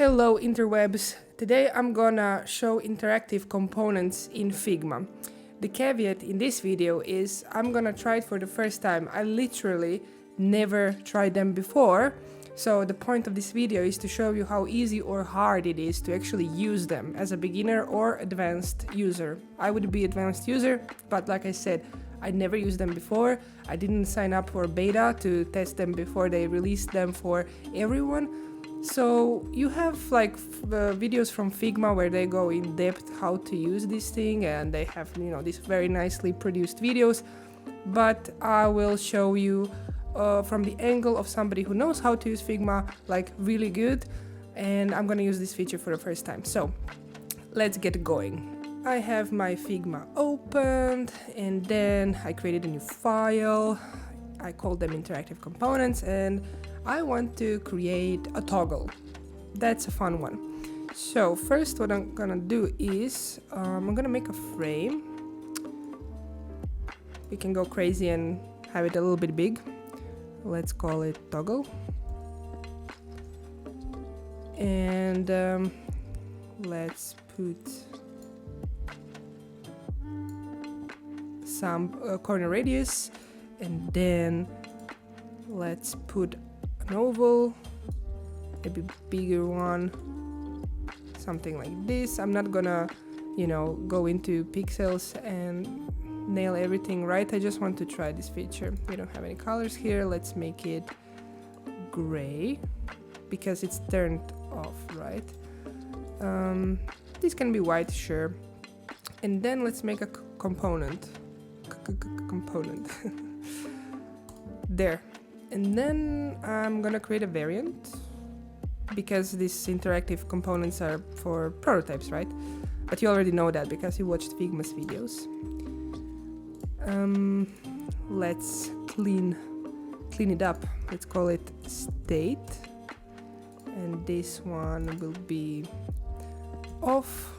Hello interwebs! Today I'm gonna show interactive components in Figma. The caveat in this video is I'm gonna try it for the first time. I literally never tried them before, so the point of this video is to show you how easy or hard it is to actually use them as a beginner or advanced user. I would be advanced user, but like I said, I never used them before. I didn't sign up for beta to test them before they released them for everyone. So you have like videos from Figma where they go in depth how to use this thing, and they have, you know, these very nicely produced videos, but I will show you from the angle of somebody who knows how to use Figma like really good, and I'm gonna use this feature for the first time. So let's get going. I have my Figma opened, and then I created a new file. I called them interactive components, and I want to create a toggle. That's a fun one. So first what I'm gonna do is I'm gonna make a frame. We can go crazy and have it a little bit big. Let's call it toggle. And let's put some corner radius, and then let's put an oval, maybe bigger one, something like this. I'm not gonna, you know, go into pixels and nail everything right. I just want to try this feature. We don't have any colors here. Let's make it gray because it's turned off, right? This can be white, sure. And then let's make a component. Component. There. And then I'm gonna create a variant because these interactive components are for prototypes, right? But you already know that because you watched Figma's videos. Let's clean it up. Let's call it state, and this one will be off,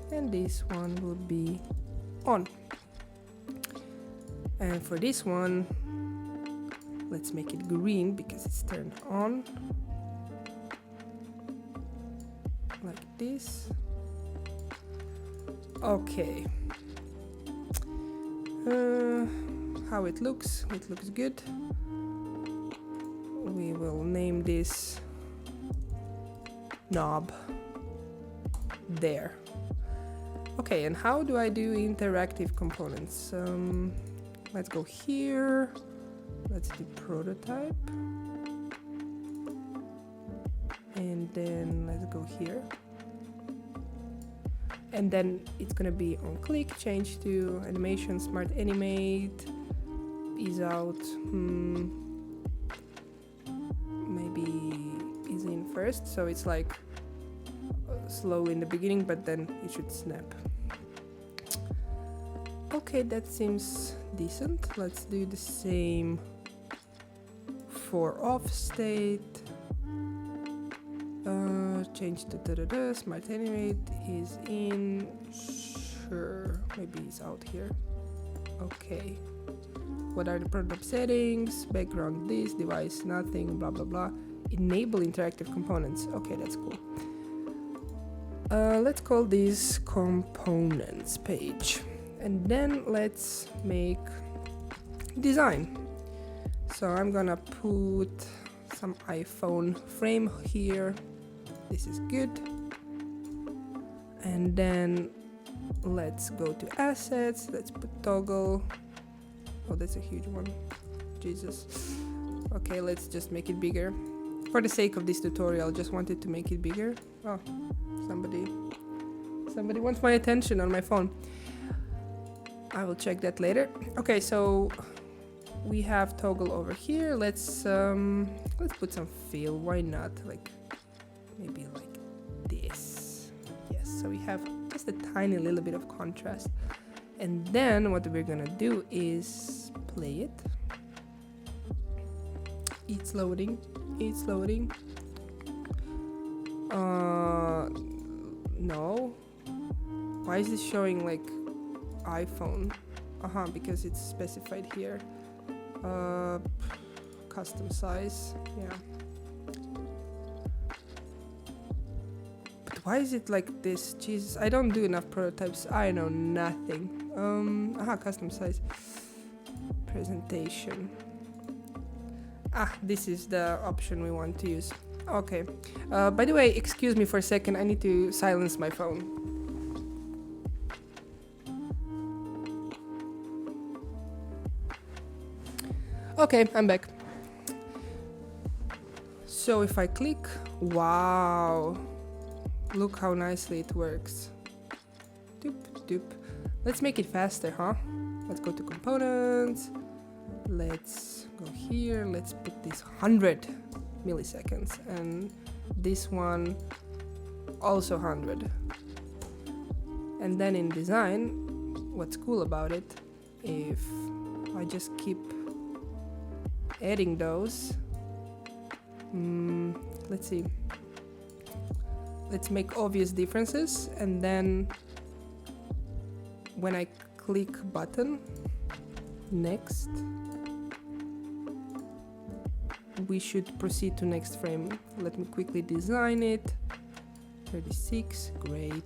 and this one will be on. And for this one, let's make it green because it's turned on, like this. Okay. How it looks good. We will name this knob. There. Okay, and how do I do interactive components? Let's go here. Let's do prototype, and then let's go here, and then it's gonna be on click, change to animation, smart animate, ease out, maybe ease in first, so it's like slow in the beginning, but then it should snap. Okay, that seems decent. Let's do the same for off state. Change to smart animate is in, sure, maybe it's out here. Okay, what are the prototype settings? Background this, device nothing, blah blah blah. Enable interactive components. Okay, that's cool. Let's call this components page, and then let's make design. So I'm gonna put some iPhone frame here. This is good. And then let's go to assets. Let's put toggle. Oh, that's a huge one. Jesus. Okay, let's just make it bigger. For the sake of this tutorial, just wanted to make it bigger. Oh, somebody wants my attention on my phone. I will check that later. Okay, so we have toggle over here. Let's put some fill. Why not? Like maybe like this. Yes. So we have just a tiny little bit of contrast. And then what we're gonna do is play it. It's loading. It's loading. No. Why is this showing like iPhone? Because it's specified here. Custom size, yeah. Why is it like this? Jesus, I don't do enough prototypes. I know nothing. Custom size. Presentation. This is the option we want to use. Okay. By the way, excuse me for a second. I need to silence my phone. Okay, I'm back. So if I click, wow, look how nicely it works. Doop, doop. Let's make it faster, huh? Let's go to components. Let's go here. Let's put this 100 milliseconds and this one also 100. And then in design, what's cool about it, if I just keep adding those, let's see, let's make obvious differences, and then when I click button next, we should proceed to next frame. Let me quickly design it. 36, great.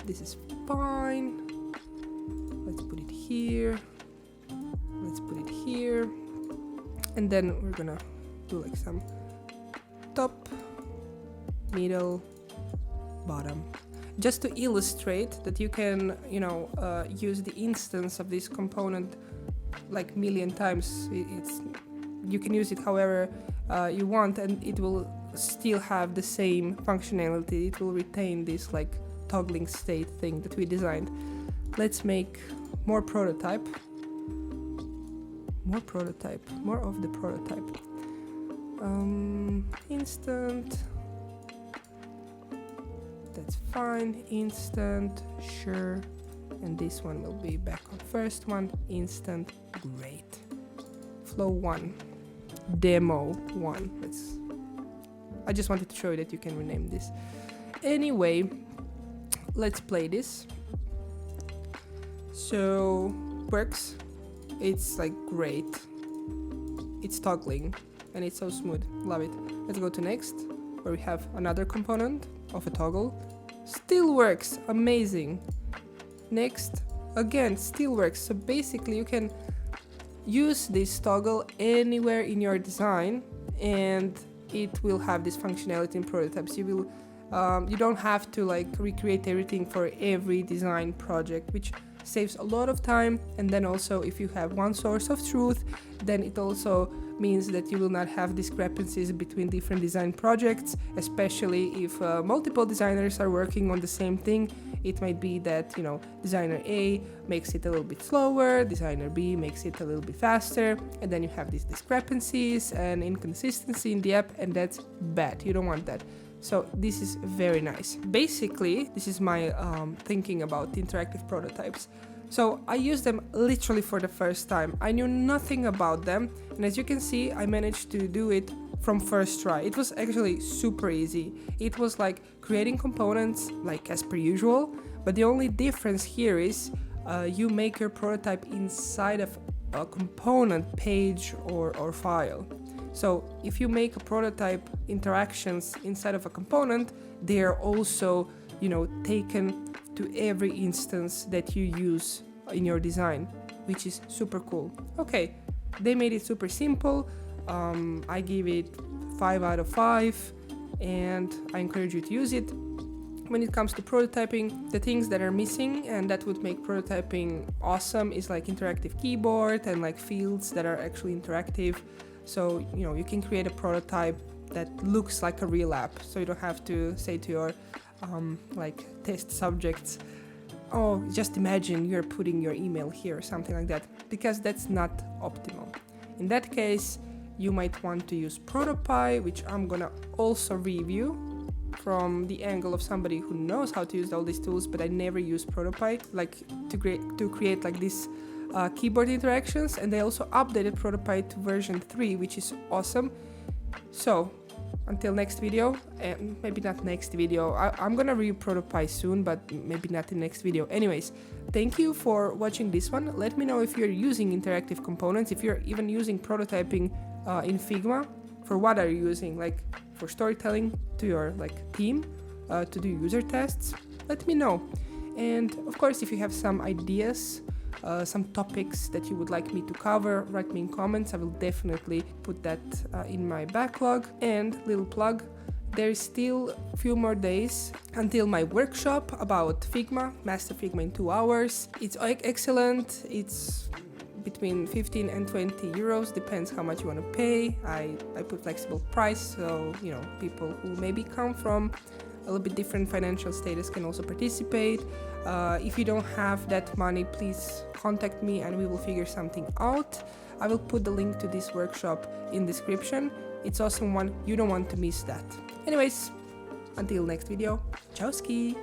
This is fine. Let's put it here. Let's put it here. And then we're gonna do like some top, middle, bottom. Just to illustrate that you can, use the instance of this component like million times. You can use it however you want, and it will still have the same functionality. It will retain this like toggling state thing that we designed. Let's make more prototype. More of the prototype. Instant. That's fine. Instant, sure. And this one will be back on first one. Instant, great. Flow 1. Demo 1. I just wanted to show you that you can rename this. Anyway, let's play this. So, works. It's like great. It's toggling and it's so smooth. Love it. Let's go to next, where we have another component of a toggle. Still works. Amazing. Next, again, still works. So basically you can use this toggle anywhere in your design and it will have this functionality in prototypes. You don't have to like recreate everything for every design project, which saves a lot of time. And then also if you have one source of truth, then it also means that you will not have discrepancies between different design projects, especially if multiple designers are working on the same thing. It might be that, designer A makes it a little bit slower, designer B makes it a little bit faster, and then you have these discrepancies and inconsistency in the app, and that's bad. You don't want that. So this is very nice. Basically, this is my thinking about interactive prototypes. So I used them literally for the first time. I knew nothing about them, and as you can see, I managed to do it from first try. It was actually super easy. It was like creating components like as per usual, but the only difference here is you make your prototype inside of a component page or file. So if you make a prototype interactions inside of a component, they are also, taken to every instance that you use in your design, which is super cool. Okay, they made it super simple. I give it 5 out of 5, and I encourage you to use it. When it comes to prototyping, the things that are missing and that would make prototyping awesome is like interactive keyboard and like fields that are actually interactive. So, you can create a prototype that looks like a real app. So you don't have to say to your test subjects, oh, just imagine you're putting your email here or something like that, because that's not optimal. In that case, you might want to use Protopie, which I'm gonna also review from the angle of somebody who knows how to use all these tools, but I never use Protopie, like to create like this keyboard interactions. And they also updated Protopie to version 3, which is awesome. So until next video, and maybe not next video, I'm gonna review Protopie soon, but maybe not in next video. Anyways, thank you for watching this one. Let me know if you're using interactive components, if you're even using prototyping in Figma. For what are you using? Like for storytelling to your team to do user tests, let me know. And of course, if you have some ideas, some topics that you would like me to cover, write me in comments. I will definitely put that in my backlog. And little plug, there's still a few more days until my workshop about Figma, Master Figma in 2 hours. It's excellent. It's between 15 and 20 euros, depends how much you want to pay. I put flexible price, so people who maybe come from a little bit different financial status can also participate. If you don't have that money, please contact me and we will figure something out. I will put the link to this workshop in description. It's awesome one, you don't want to miss that. Anyways, until next video, ciao ski!